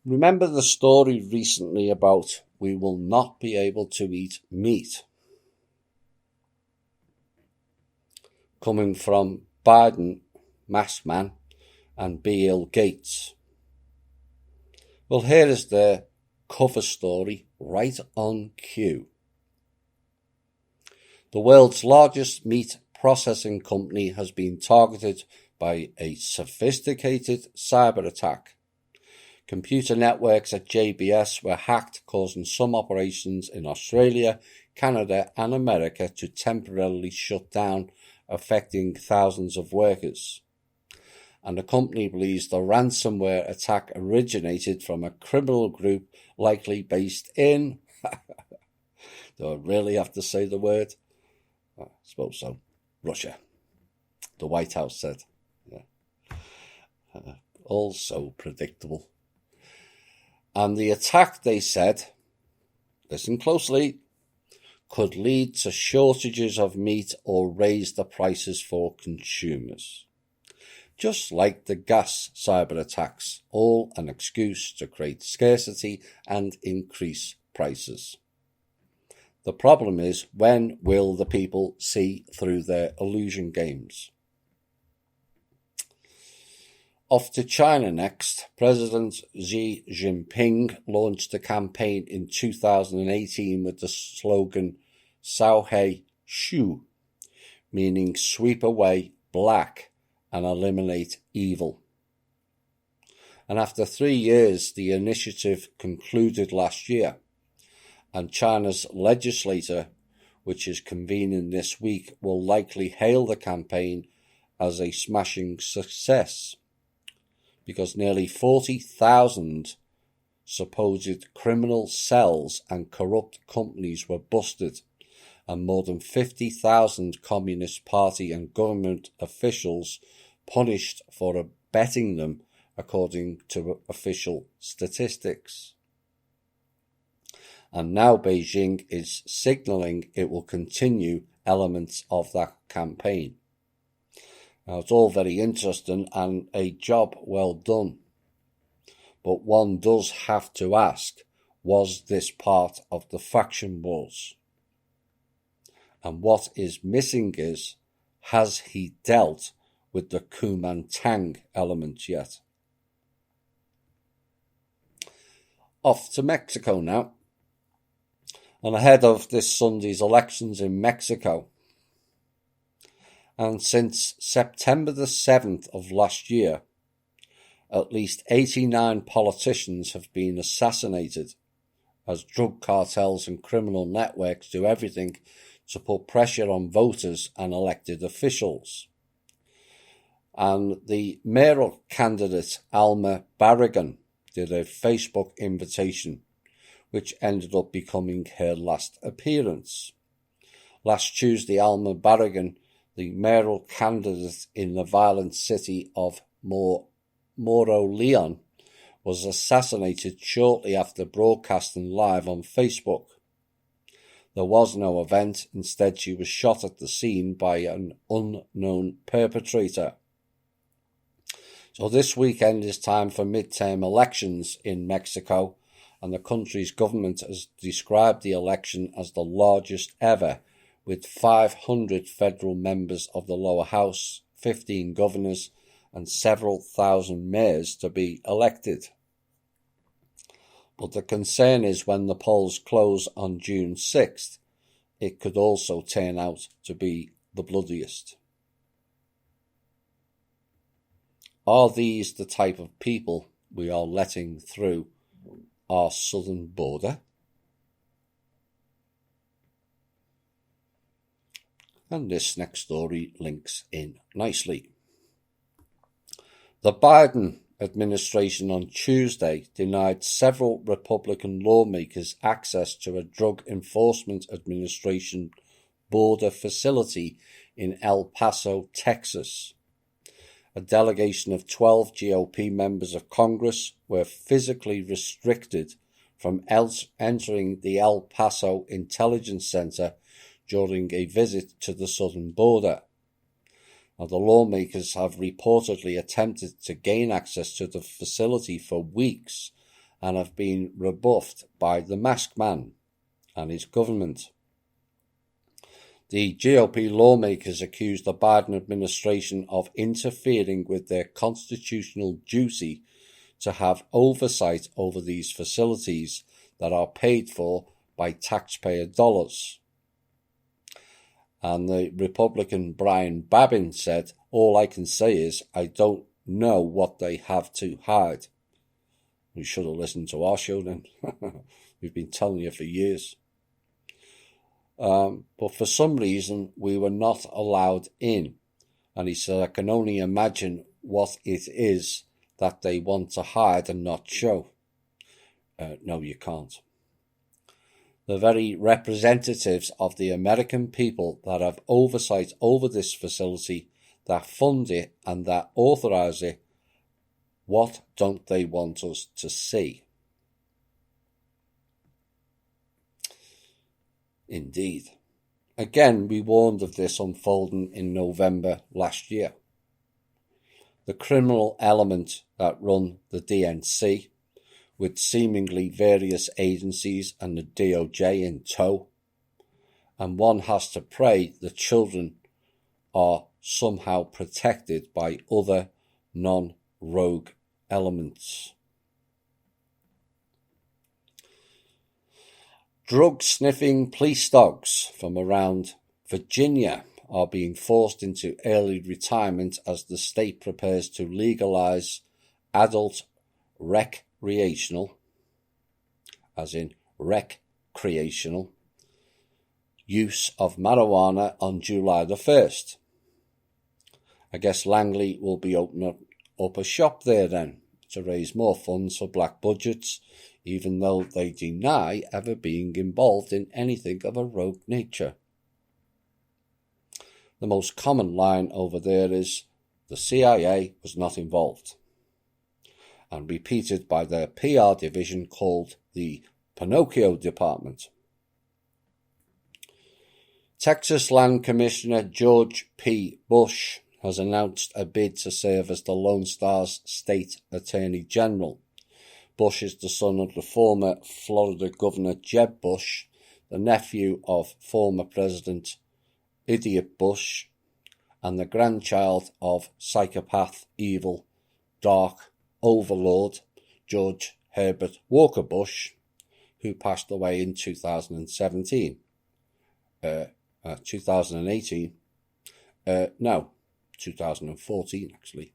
Remember the story recently about we will not be able to eat meat? Coming from Biden, Masked Man, and Bill Gates. Well, here is the cover story right on cue. The world's largest meat processing company has been targeted by a sophisticated cyber attack. Computer networks at JBS were hacked, causing some operations in Australia, Canada, and America to temporarily shut down, affecting thousands of workers. And the company believes the ransomware attack originated from a criminal group likely based in... Do I really have to say the word? I suppose so. Russia. The White House said. Yeah. Also predictable. And the attack, they said, listen closely, could lead to shortages of meat or raise the prices for consumers. Just like the gas cyber attacks, all an excuse to create scarcity and increase prices. The problem is, when will the people see through their illusion games? Off to China next. President Xi Jinping launched a campaign in 2018 with the slogan Cao He Shu, meaning sweep away black and eliminate evil. And after 3 years, the initiative concluded last year, and China's legislature, which is convening this week, will likely hail the campaign as a smashing success, because nearly 40,000 supposed criminal cells and corrupt companies were busted, and more than 50,000 Communist Party and government officials punished for abetting them, according to official statistics. And now Beijing is signalling it will continue elements of that campaign. Now, it's all very interesting and a job well done. But one does have to ask, was this part of the faction wars? And what is missing is, has he dealt with the Kuomintang element yet? Off to Mexico now. And ahead of this Sunday's elections in Mexico, and since September the 7th of last year, at least 89 politicians have been assassinated as drug cartels and criminal networks do everything to put pressure on voters and elected officials. And the mayoral candidate Alma Barragan did a Facebook invitation, which ended up becoming her last appearance. Last Tuesday, Alma Barragan, the mayoral candidate in the violent city of Moroleon, was assassinated shortly after broadcasting live on Facebook. There was no event. Instead, she was shot at the scene by an unknown perpetrator. So this weekend is time for midterm elections in Mexico, and the country's government has described the election as the largest ever, with 500 federal members of the lower house, 15 governors, and several thousand mayors to be elected. But the concern is when the polls close on June 6th, it could also turn out to be the bloodiest. Are these the type of people we are letting through our southern border? And this next story links in nicely. The Biden administration on Tuesday denied several Republican lawmakers access to a Drug Enforcement Administration border facility in El Paso, Texas. A delegation of 12 GOP members of Congress were physically restricted from entering the El Paso Intelligence Center during a visit to the southern border. Now, the lawmakers have reportedly attempted to gain access to the facility for weeks and have been rebuffed by the masked man and his government. The GOP lawmakers accused the Biden administration of interfering with their constitutional duty to have oversight over these facilities that are paid for by taxpayer dollars. And the Republican Brian Babin said, "All I can say is I don't know what they have to hide." You should have listened to our show then. We've been telling you for years. But for some reason, we were not allowed in. And he said, "I can only imagine what it is that they want to hide and not show." No, you can't. The very representatives of the American people that have oversight over this facility, that fund it and that authorize it, what don't they want us to see? Indeed. Again, we warned of this unfolding in November last year. The criminal element that run the DNC, with seemingly various agencies and the DOJ in tow, and one has to pray the children are somehow protected by other non-rogue elements. Drug-sniffing police dogs from around Virginia are being forced into early retirement as the state prepares to legalize adult recreational, as in recreational, use of marijuana on July the 1st. I guess Langley will be opening up a shop there then to raise more funds for black budgets, even though they deny ever being involved in anything of a rogue nature. The most common line over there is, "The CIA was not involved," and repeated by their PR division called the Pinocchio Department. Texas Land Commissioner George P. Bush has announced a bid to serve as the Lone Star's state attorney general. Bush is the son of the former Florida Governor Jeb Bush, the nephew of former President Idiot Bush, and the grandchild of psychopath, evil, dark overlord George Herbert Walker Bush, who passed away in 2018. No, 2014 actually.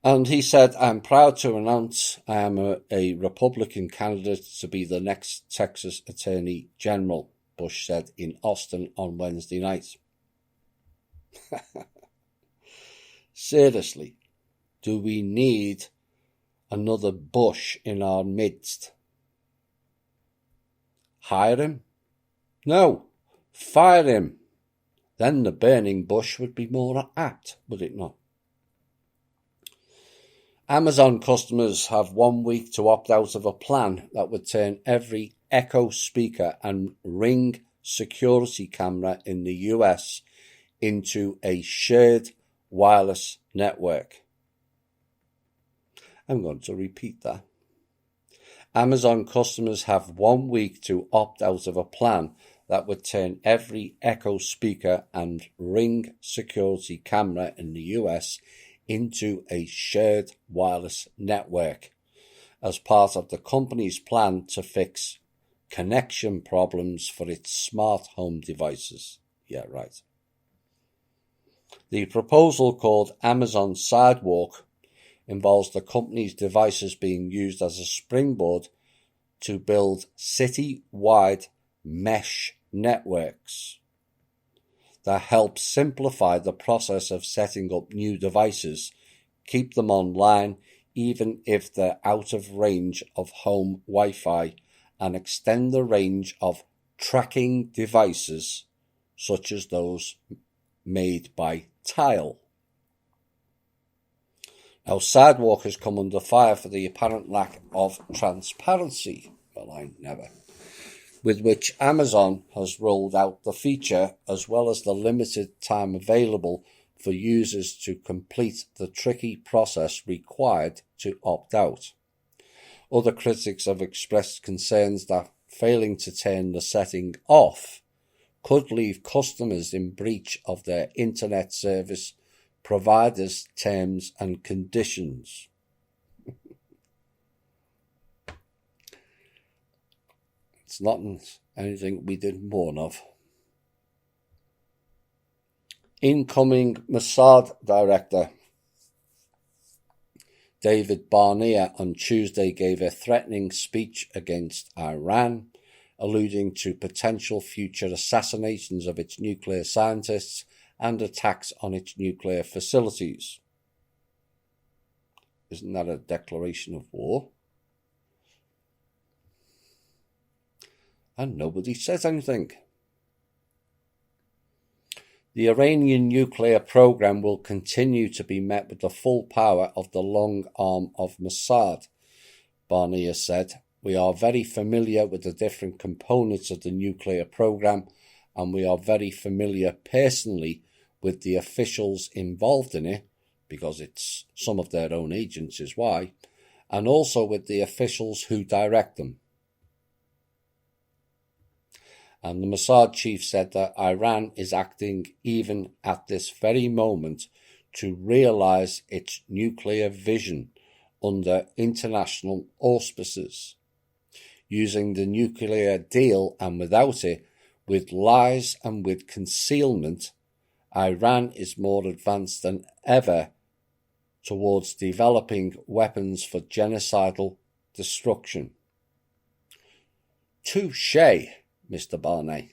And he said, "I'm proud to announce I am a Republican candidate to be the next Texas Attorney General," Bush said in Austin on Wednesday night. Seriously, do we need another Bush in our midst? Hire him? No, fire him. Then the burning bush would be more apt, would it not? Amazon customers have 1 week to opt out of a plan that would turn every Echo speaker and Ring security camera in the US into a shared wireless network. I'm going to repeat that. Amazon customers have 1 week to opt out of a plan that would turn every Echo speaker and Ring security camera in the US into a shared wireless network as part of the company's plan to fix connection problems for its smart home devices. Yeah, right. The proposal, called Amazon Sidewalk, involves the company's devices being used as a springboard to build city-wide mesh networks that help simplify the process of setting up new devices, keep them online even if they're out of range of home Wi-Fi, and extend the range of tracking devices such as those made by Tile. Now, Sidewalk has come under fire for the apparent lack of transparency, well, I never, with which Amazon has rolled out the feature, as well as the limited time available for users to complete the tricky process required to opt out. Other critics have expressed concerns that failing to turn the setting off could leave customers in breach of their internet service providers' terms and conditions. It's not anything we didn't warn of. Incoming Mossad director David Barnea on Tuesday gave a threatening speech against Iran, alluding to potential future assassinations of its nuclear scientists and attacks on its nuclear facilities. Isn't that a declaration of war? And nobody says anything. The Iranian nuclear program will continue to be met with the full power of the long arm of Mossad, Barnea said. We are very familiar with the different components of the nuclear program, and we are very familiar personally with the officials involved in it, because it's some of their own agents is why, and also with the officials who direct them. And the Mossad chief said that Iran is acting even at this very moment to realize its nuclear vision under international auspices, using the nuclear deal and without it, with lies and with concealment. Iran is more advanced than ever towards developing weapons for genocidal destruction. Touché, Mr. Barnea.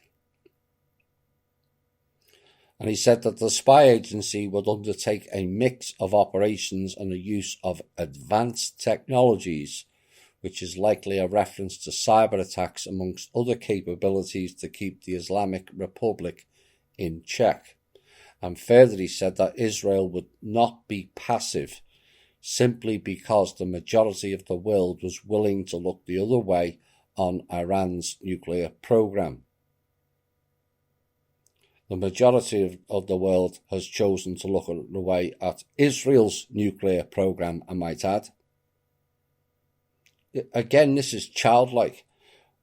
And he said that the spy agency would undertake a mix of operations and the use of advanced technologies, which is likely a reference to cyber attacks amongst other capabilities to keep the Islamic Republic in check. And further, he said that Israel would not be passive simply because the majority of the world was willing to look the other way on Iran's nuclear program. The majority of the world has chosen to look away at Israel's nuclear program, I might add. Again, this is childlike.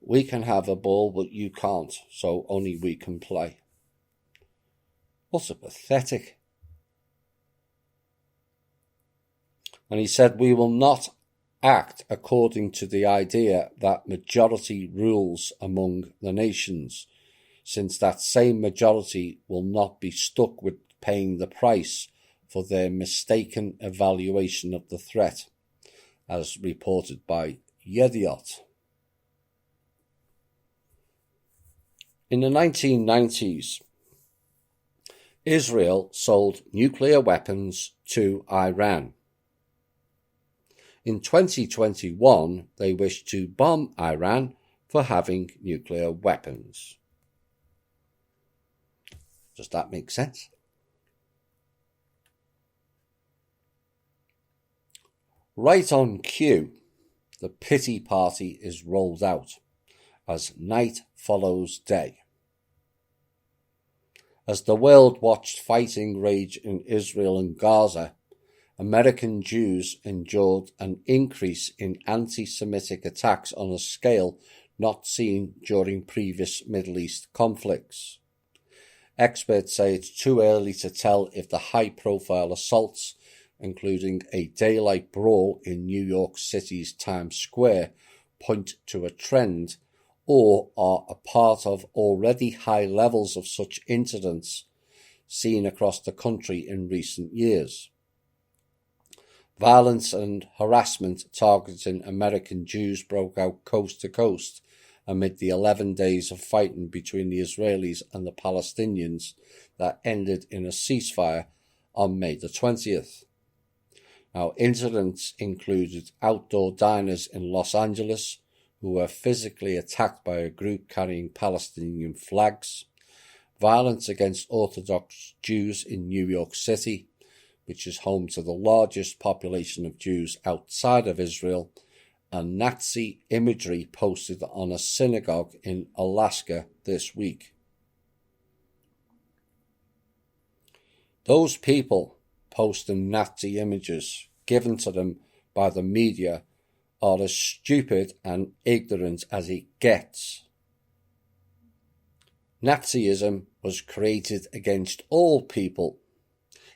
We can have a ball, but you can't, so only we can play. What's pathetic? And he said, we will not act according to the idea that majority rules among the nations, since that same majority will not be stuck with paying the price for their mistaken evaluation of the threat, as reported by Yediot. In the 1990s, Israel sold nuclear weapons to Iran. In 2021, they wish to bomb Iran for having nuclear weapons. Does that make sense? Right on cue, the pity party is rolled out as night follows day. As the world watched fighting rage in Israel and Gaza, American Jews endured an increase in anti-Semitic attacks on a scale not seen during previous Middle East conflicts. Experts say it's too early to tell if the high-profile assaults, including a daylight brawl in New York City's Times Square, point to a trend or are a part of already high levels of such incidents seen across the country in recent years. Violence and harassment targeting American Jews broke out coast to coast amid the 11 days of fighting between the Israelis and the Palestinians that ended in a ceasefire on May the 20th. Now, incidents included outdoor diners in Los Angeles who were physically attacked by a group carrying Palestinian flags, violence against Orthodox Jews in New York City, which is home to the largest population of Jews outside of Israel, and Nazi imagery posted on a synagogue in Alaska this week. Those people posting Nazi images given to them by the media are as stupid and ignorant as it gets. Nazism was created against all people,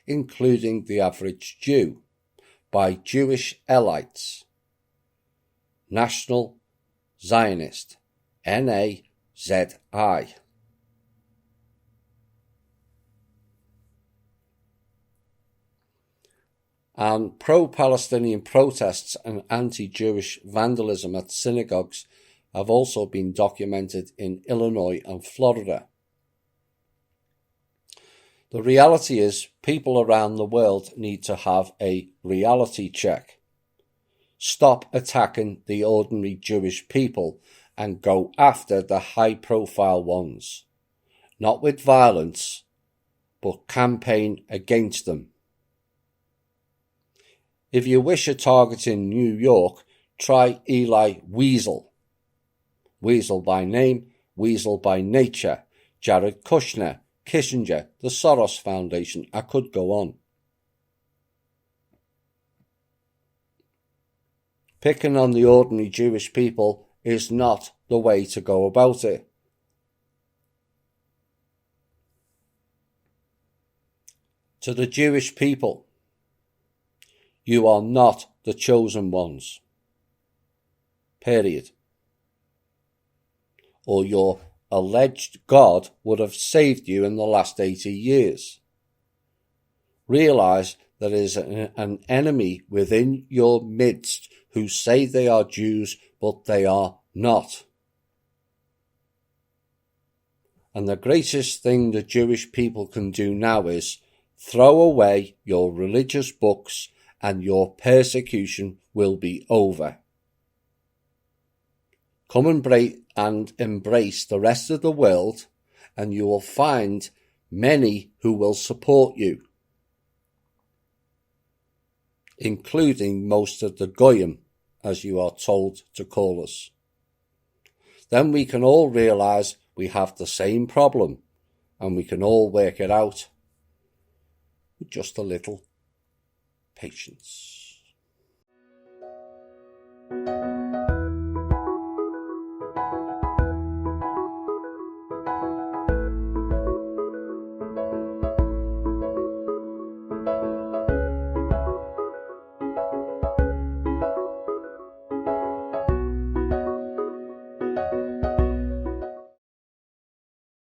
including the average Jew, by Jewish elites. National Zionist, N-A-Z-I. And pro-Palestinian protests and anti-Jewish vandalism at synagogues have also been documented in Illinois and Florida. The reality is, people around the world need to have a reality check. Stop attacking the ordinary Jewish people and go after the high-profile ones. Not with violence, but campaign against them. If you wish a target in New York, try Eli Wiesel. Weasel by name, Weasel by nature, Jared Kushner, Kissinger, the Soros Foundation. I could go on. Picking on the ordinary Jewish people is not the way to go about it. To the Jewish people, you are not the chosen ones. Period. Or your alleged God would have saved you in the last 80 years. Realise there is an enemy within your midst who say they are Jews, but they are not. And the greatest thing the Jewish people can do now is throw away your religious books and your persecution will be over. Come and embrace the rest of the world, and you will find many who will support you, including most of the Goyim, as you are told to call us. Then we can all realise we have the same problem, and we can all work it out with just a little patience.